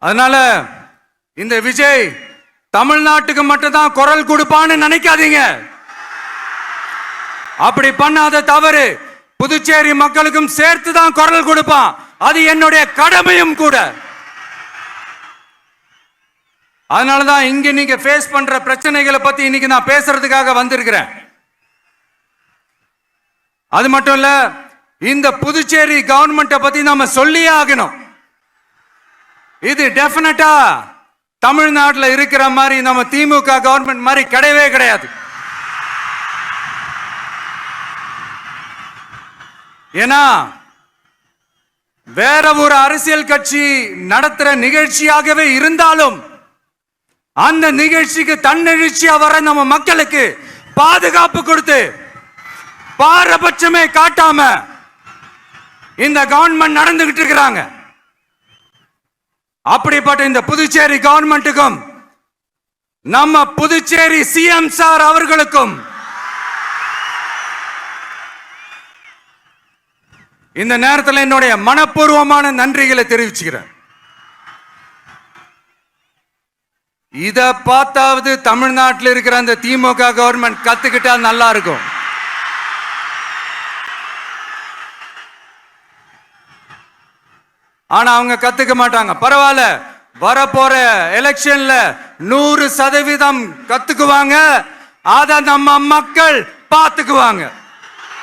அதனால இந்த விஜய் தமிழ்நாட்டுக்கு மட்டும்தான் குரல் கொடுப்பான்னு நினைக்காதீங்க. அப்படி பண்ணாத தவறு புதுச்சேரி மக்களுக்கும் சேர்த்து தான் குரல் கொடுப்பான். அது என்னுடைய கடமையும் கூட. அதனாலதான் இங்க நீங்க ஃபேஸ் பண்ற பிரச்சனைகளை பத்தி இன்னைக்கு நான் பேசுறதுக்காக வந்திருக்கிறேன். அது மட்டும் இல்ல, இந்த புதுச்சேரி கவர்மெண்ட்டை பத்தி நாம சொல்லியே ஆகணும். இது டெஃபினட்டா தமிழ்நாட்டில் இருக்கிற மாதிரி நம்ம திமுக கவர்மெண்ட் மாதிரி கிடையவே கிடையாது. ஏன்னா வேற ஒரு அரசியல் கட்சி நடத்துற நிகழ்ச்சியாகவே இருந்தாலும் அந்த நிகழ்ச்சிக்கு தன்னெழுச்சியா வர நம்ம மக்களுக்கு பாதுகாப்பு கொடுத்து பாரபட்சமே காட்டாம இந்த கவர்மெண்ட் நடந்துகிட்டு இருக்கிறாங்க. அப்படிப்பட்ட இந்த புதுச்சேரி கவர்மெண்ட்டுக்கும் நம்ம புதுச்சேரி சிஎம் சார் அவர்களுக்கும் இந்த நேரத்தில் என்னுடைய மனப்பூர்வமான நன்றிகளை தெரிவிச்சுக்கிறேன். இத பார்த்தாவது தமிழ்நாட்டில் இருக்கிற அந்த திமுக கவர்மெண்ட் கத்துக்கிட்டா நல்லா இருக்கும். ஆனா அவங்க கத்துக்க மாட்டாங்க. பரவாயில்ல, வரப்போற எலெக்ஷன்ல 100% கத்துக்குவாங்க. அத நம்ம மக்கள் பார்த்துக்குவாங்க.